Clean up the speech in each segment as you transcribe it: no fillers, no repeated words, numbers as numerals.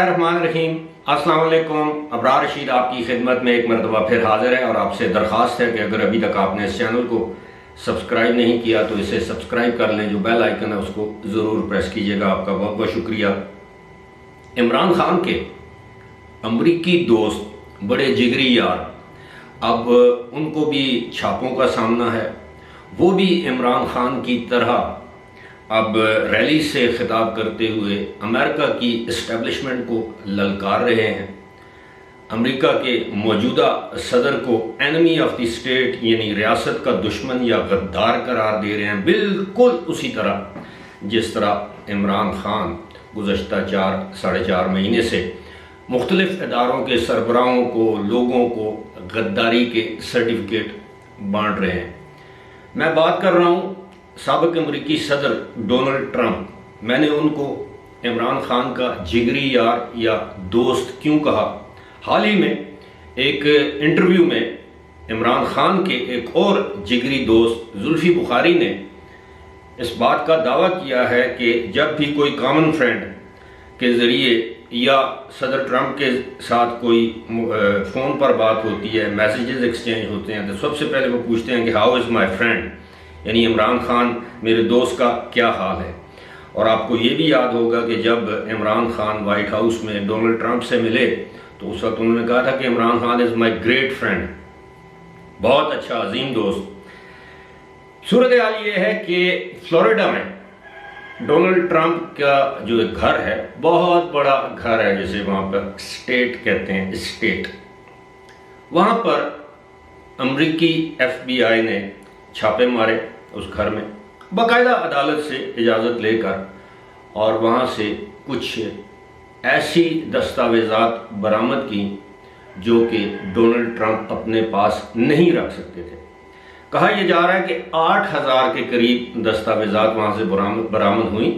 बिस्मिल्लाहिर्रहमानिर्रहीम। अस्सलाम वालेकुम। अबरार रशीद आपकी खिदमत में एक मरतबा फिर हाजिर है और आपसे दरख्वास्त है कि अगर अभी तक आपने इस चैनल को सब्सक्राइब नहीं किया तो इसे सब्सक्राइब कर लें। जो बेल आइकन है उसको ज़रूर प्रेस कीजिएगा। आपका बहुत बहुत शुक्रिया। इमरान खान के अमरीकी दोस्त, बड़े जिगरी यार, अब उनको भी छापों का सामना है। वो भी इमरान खान की तरह अब रैली से खिताब करते हुए अमेरिका की इस्टेब्लिशमेंट को ललकार रहे हैं। अमेरिका के मौजूदा सदर को एनिमी ऑफ द स्टेट यानी रियासत का दुश्मन या गद्दार करार दे रहे हैं, बिल्कुल उसी तरह जिस तरह इमरान खान गुज़श्ता 4-4.5 महीने से मुख्तलिफ इदारों के सरबराहों को, लोगों को गद्दारी के सर्टिफिकेट बांट रहे हैं। मैं बात कर रहा हूँ साबिक अमरीकी सदर डोनाल्ड ट्रंप। मैंने उनको इमरान खान का जिगरी यार या दोस्त क्यों कहा? हाल ही में एक इंटरव्यू में इमरान खान के एक और जिगरी दोस्त जुल्फी बुखारी ने इस बात का दावा किया है कि जब भी कोई कॉमन फ्रेंड के ज़रिए या सदर ट्रंप के साथ कोई फ़ोन पर बात होती है, मैसेजेस एक्सचेंज होते हैं, तो सबसे पहले वो पूछते हैं कि हाउ इज़ माई फ्रेंड, यानी इमरान खान मेरे दोस्त का क्या हाल है। और आपको ये भी याद होगा कि जब इमरान खान वाइट हाउस में डोनाल्ड ट्रंप से मिले तो उस वक्त उन्होंने कहा था कि Imran Khan is my great friend, बहुत अच्छा अजीम दोस्त। सूरत हाल ये है कि फ्लोरिडा में डोनाल्ड ट्रंप का जो एक घर है, बहुत बड़ा घर है, जिसे वहाँ पर स्टेट कहते हैं, स्टेट, वहाँ पर अमरीकी FBI ने छापे मारे उस घर में बाकायदा अदालत से इजाज़त लेकर, और वहाँ से कुछ ऐसी दस्तावेज़ात बरामद की जो कि डोनाल्ड ट्रंप अपने पास नहीं रख सकते थे। कहा यह जा रहा है कि 8,000 के करीब दस्तावेज़ात वहाँ से बरामद हुई,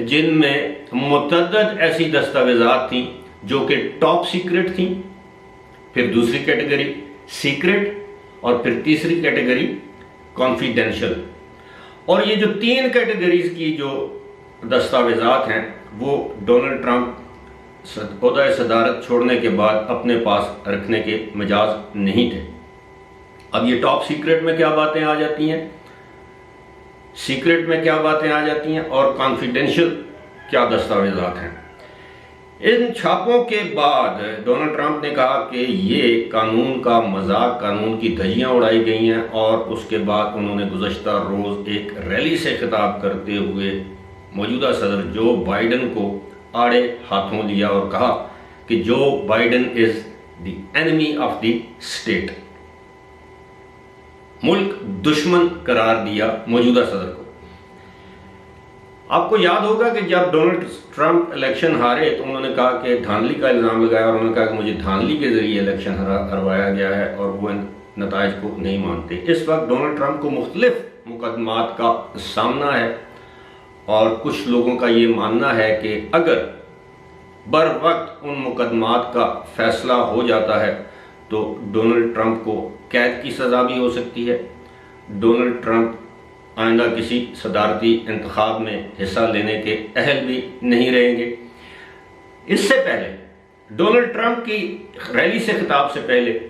जिनमें मुतअद्दिद ऐसी दस्तावेज़ात थीं जो कि टॉप सीक्रेट थीं, फिर दूसरी कैटेगरी सीक्रेट, और फिर तीसरी कैटेगरी कॉन्फिडेंशियल। और ये जो 3 कैटेगरीज की जो दस्तावेज़ात हैं वो डोनाल्ड ट्रंप ओहदा सदारत छोड़ने के बाद अपने पास रखने के मिजाज नहीं थे। अब ये टॉप सीक्रेट में क्या बातें आ जाती हैं, सीक्रेट में क्या बातें आ जाती हैं, और कॉन्फिडेंशियल क्या दस्तावेज़ात हैं। इन छापों के बाद डोनाल्ड ट्रंप ने कहा कि ये कानून का मजाक, कानून की धज्जियां उड़ाई गई हैं, और उसके बाद उन्होंने गुज़श्ता रोज़ एक रैली से खिताब करते हुए मौजूदा सदर जो बाइडन को आड़े हाथों लिया और कहा कि जो Biden is the enemy of the state, मुल्क दुश्मन करार दिया मौजूदा सदर को। आपको याद होगा कि जब डोनाल्ड ट्रंप इलेक्शन हारे तो उन्होंने कहा कि धांधली का इल्ज़ाम लगाया, और उन्होंने कहा कि मुझे धांधली के ज़रिए इलेक्शन हरवाया गया है, और वो इन नताइज को नहीं मानते। इस वक्त डोनाल्ड ट्रंप को मुख्तलिफ मुकदमात का सामना है, और कुछ लोगों का ये मानना है कि अगर बर वक्त उन मुकदमात का फैसला हो जाता है तो डोनाल्ड ट्रंप को कैद की सज़ा भी हो सकती है। डोनाल्ड ट्रंप आइंदा किसी सदारती इंतखाब में हिस्सा लेने के अहल भी नहीं रहेंगे। इससे पहले डोनाल्ड ट्रंप की रैली से खिताब से पहले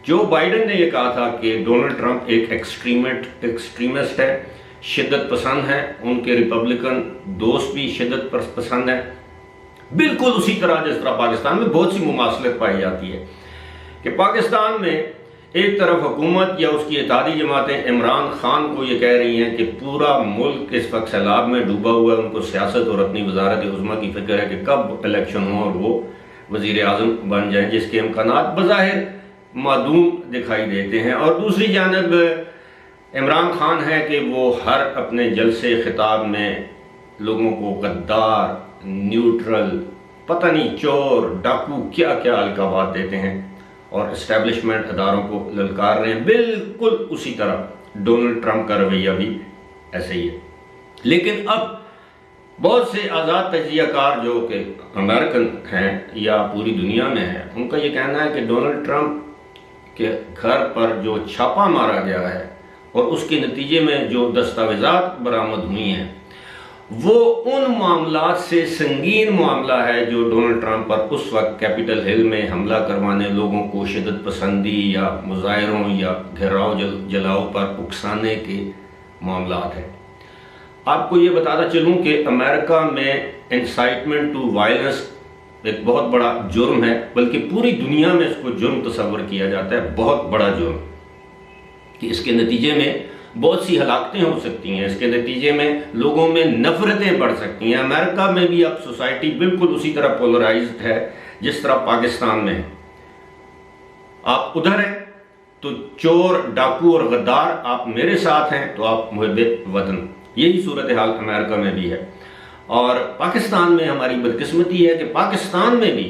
जो बाइडन ने यह कहा था कि डोनाल्ड ट्रंप एक एक्सट्रीमिस्ट है, शिद्दत पसंद है, उनके रिपब्लिकन दोस्त भी शिद्दत पसंद है। बिल्कुल उसी तरह जिस तरह पाकिस्तान में बहुत सी मुमासलत पाई जाती है कि पाकिस्तान में एक तरफ हुकूमत या उसकी इत्तेहादी जमातें इमरान खान को ये कह रही हैं कि पूरा मुल्क इस वक्त सैलाब में डूबा हुआ है, उनको सियासत और अपनी वजारत उज़्मा की फिक्र है कि कब इलेक्शन हो और वो वज़ीर आज़म बन जाएं, जिसके इम्कानात बज़ाहिर मादूम दिखाई देते हैं। और दूसरी जानब इमरान खान है कि वो हर अपने जलसे खिताब में लोगों को गद्दार, न्यूट्रल, पता नहीं चोर, डाकू, क्या क्या अलकाबात देते हैं, और इस्टेब्लिशमेंट अदारों को ललकार रहे हैं। बिल्कुल उसी तरह डोनाल्ड ट्रंप का रवैया भी ऐसे ही है। लेकिन अब बहुत से आज़ाद तजियाकार जो कि अमेरिकन हैं या पूरी दुनिया में हैं, उनका ये कहना है कि डोनाल्ड ट्रंप के घर पर जो छापा मारा गया है और उसके नतीजे में जो दस्तावेज़ात बरामद हुई हैं, वो उन मामलात से संगीन मामला है जो डोनाल्ड ट्रंप पर उस वक्त कैपिटल हिल में हमला करवाने, लोगों को शिदत पसंदी या मुजाहिरों या घेराव जलाओ पर उकसाने के मामलात हैं। आपको ये बताता चलूं कि अमेरिका में इंसाइटमेंट टू वायलेंस एक बहुत बड़ा जुर्म है, बल्कि पूरी दुनिया में इसको जुर्म तस्वर किया जाता है, बहुत बड़ा जुर्म, कि इसके नतीजे में बहुत सी हलाकतें हो सकती हैं, इसके नतीजे में लोगों में नफरतें बढ़ सकती हैं। अमेरिका में भी अब सोसाइटी बिल्कुल उसी तरह पोलराइज्ड है जिस तरह पाकिस्तान में है। आप उधर हैं तो चोर, डाकू और गद्दार, आप मेरे साथ हैं तो आप मुहब्बे वतन। यही सूरत हाल अमेरिका में भी है। और पाकिस्तान में हमारी बदकिस्मती है कि पाकिस्तान में भी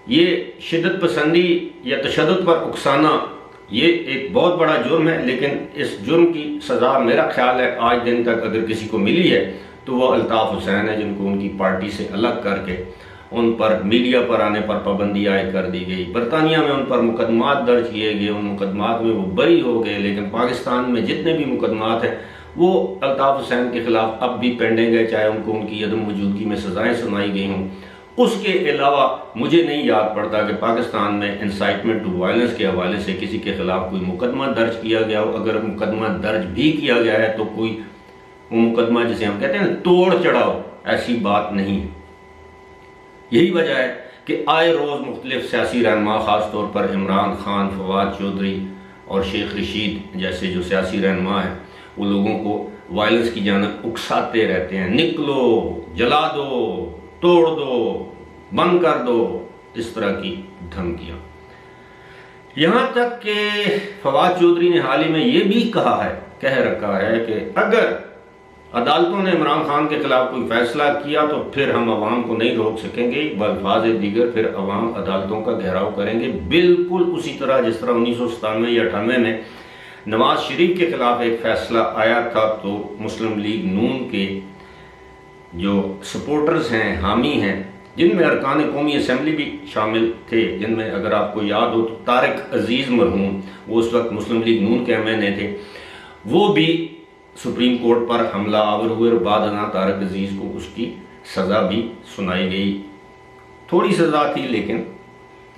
ये शिदत पसंदी या तशद्दुद पर उकसाना ये एक बहुत बड़ा जुर्म है। लेकिन इस जुर्म की सज़ा मेरा ख्याल है आज दिन तक अगर किसी को मिली है तो वो अल्ताफ़ हुसैन है, जिनको उनकी पार्टी से अलग करके उन पर मीडिया पर आने पर पाबंदी आयद कर दी गई। बरतानिया में उन पर मुकदमात दर्ज किए गए, उन मुकदमात में वो बरी हो गए। लेकिन पाकिस्तान में जितने भी मुकदमात हैं वो अल्ताफ़ हुसैन के खिलाफ अब भी पेंडिंग है, चाहे उनको उनकी अदम मौजूदगी में सज़ाएँ सुनाई गई हों। उसके अलावा मुझे नहीं याद पड़ता कि पाकिस्तान में इंसाइटमेंट टू वायलेंस के हवाले से किसी के खिलाफ कोई मुकदमा दर्ज किया गया हो। अगर मुकदमा दर्ज भी किया गया है तो कोई वो मुकदमा जिसे हम कहते हैं तोड़ चढ़ाओ, ऐसी बात नहीं है। यही वजह है कि आए रोज़ मुख्तलिफ सियासी रहनुमा, ख़ास तौर पर इमरान खान, फवाद चौधरी और शेख रशीद जैसे जो सियासी रहनुमा हैं, वो लोगों को वायलेंस की जानब उकसाते रहते हैं। निकलो, जला दो, तोड़ दो, बंद कर दो, इस तरह की धमकियां। यहां तक कि फवाद चौधरी ने हाल ही में यह भी कह रखा है कि अगर अदालतों ने इमरान खान के खिलाफ कोई फैसला किया तो फिर हम अवाम को नहीं रोक सकेंगे, बल्फाज दीगर फिर अवाम अदालतों का घेराव करेंगे। बिल्कुल उसी तरह जिस तरह 1997 या 98 में नवाज शरीफ के खिलाफ एक फैसला आया था तो मुस्लिम लीग नून के जो सपोर्टर्स हैं, हामी हैं, जिनमें अरकान कौमी असम्बली भी शामिल थे, जिनमें अगर आपको याद हो तो तारिक अजीज़ मरहूम, वो उस वक्त मुस्लिम लीग नून के MNA थे, वो भी सुप्रीम कोर्ट पर हमला आवर हुए और बाद में तारिक अजीज़ को उसकी सज़ा भी सुनाई गई। थोड़ी सज़ा थी लेकिन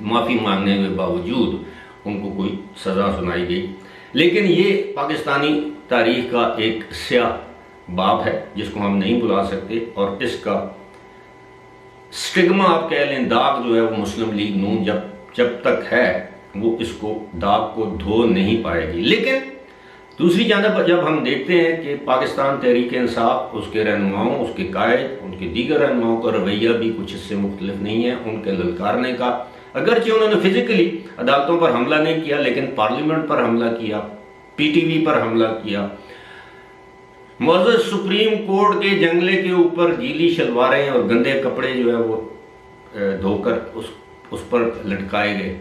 माफ़ी मांगने के बावजूद उनको कोई सज़ा सुनाई गई। लेकिन ये पाकिस्तानी तारीख का एक स्याह बाब है जिसको हम नहीं भुला सकते, और इसका स्टिग्मा आप कह लें, दाग जो है वो मुस्लिम लीग नून जब तक है वो इसको दाग को धो नहीं पाएगी। लेकिन दूसरी जानब जब हम देखते हैं कि पाकिस्तान तहरीक इंसाफ, उसके रहनुमाओं, उसके कायद, उनके दीगर रहनुमाओं का रवैया भी कुछ इससे मुख्तलिफ नहीं है उनके ललकारने का। अगरचे उन्होंने फिजिकली अदालतों पर हमला नहीं किया लेकिन पार्लियामेंट पर हमला किया, PTV पर हमला किया, मुअज़्ज़ज़ सुप्रीम कोर्ट के जंगले के ऊपर गीली शलवारें और गंदे कपड़े जो है वो धोकर उस पर लटकाए गए।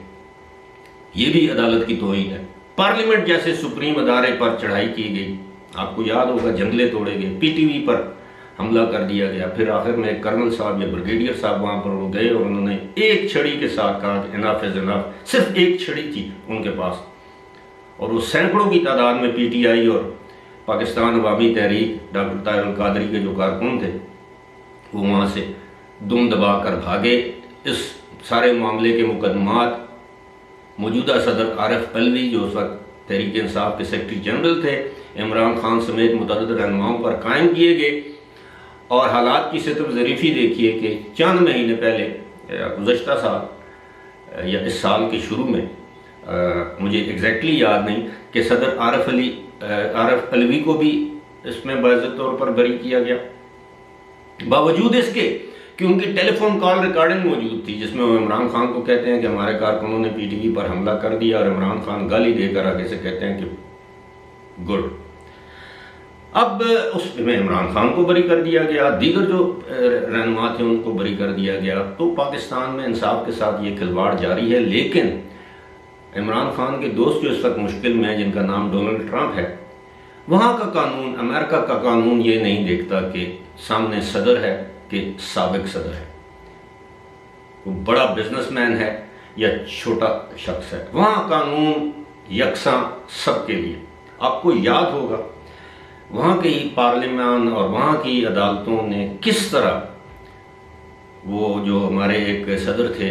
ये भी अदालत की तौहीन है। पार्लियामेंट जैसे सुप्रीम अदारे पर चढ़ाई की गई, आपको याद होगा, जंगले तोड़े गए, PTV पर हमला कर दिया गया। फिर आखिर में कर्नल साहब या ब्रिगेडियर साहब वहाँ पर वो गए और उन्होंने एक छड़ी के साथ कहा कि इनफ इज़ इनफ। सिर्फ एक छड़ी थी उनके पास, और वो सैकड़ों की तादाद में PTI और पाकिस्तान अवामी तहरीक, डॉक्टर ताहिर अल कादरी के जो कारकुन थे वो वहाँ से दुम दबा कर भागे। इस सारे मामले के मुकदमात मौजूदा सदर आरिफ अलवी जो उस वक्त तहरीक इंसाफ के सेक्रेटरी जनरल थे, इमरान खान समेत मुतअद्दिद रहनुमाओं पर कायम किए गए। और हालात की सितम ज़रीफ़ी देखिए कि चंद महीने पहले गुज़श्ता साल या इस साल के शुरू में, मुझे एग्जैक्टली याद नहीं, कि सदर आरिफ अलवी को भी इसमें बाज़ तौर पर बरी किया गया, बावजूद इसके कि उनकी टेलीफोन कॉल रिकॉर्डिंग मौजूद थी जिसमें वो इमरान खान को कहते हैं कि हमारे कारकुनों ने PTV पर हमला कर दिया, और इमरान खान गाली देकर आगे से कहते हैं कि गुड। अब उसमें इमरान खान को बरी कर दिया गया, दीगर जो रहनुमा थे उनको बरी कर दिया गया। तो पाकिस्तान में इंसाफ के साथ ये खिलवाड़ जारी है। लेकिन इमरान खान के दोस्त जो इस वक्त मुश्किल में है, जिनका नाम डोनाल्ड ट्रंप है, वहाँ का कानून, अमेरिका का कानून ये नहीं देखता कि सामने सदर है कि साबिक सदर है, वो बड़ा बिजनेसमैन है या छोटा शख्स है। वहाँ कानून यकसा सबके लिए। आपको याद होगा वहाँ की पार्लियामान और वहाँ की अदालतों ने किस तरह वो जो हमारे एक सदर थे,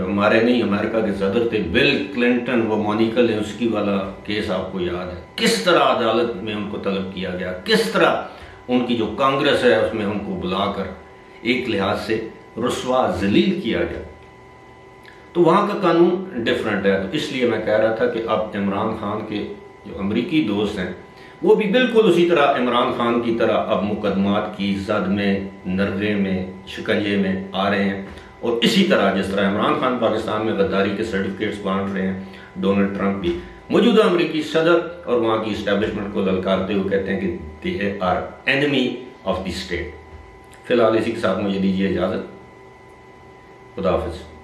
हमारे नहीं अमेरिका के सदर थे बिल क्लिंटन, वो मोनिका लेविंस्की वाला केस आपको याद है, किस तरह अदालत में उनको तलब किया गया, किस तरह उनकी जो कांग्रेस है उसमें उनको बुलाकर एक लिहाज से रुस्वा जलील किया गया। तो वहाँ का कानून डिफरेंट है। तो इसलिए मैं कह रहा था कि अब इमरान खान के जो अमरीकी दोस्त हैं वो भी बिल्कुल उसी तरह इमरान खान की तरह अब मुकदमात की जद में, नर्वे में, शिकंजे में आ रहे हैं। और इसी तरह जिस तरह इमरान खान पाकिस्तान में गद्दारी के सर्टिफिकेट्स बांट रहे हैं, डोनाल्ड ट्रंप भी मौजूदा अमरीकी सदर और वहाँ की इस्टेब्लिशमेंट को ललकारते हुए कहते हैं कि they are enemy of the state. फिलहाल इसी के साथ मुझे दीजिए इजाज़त। खुदा हाफिज़।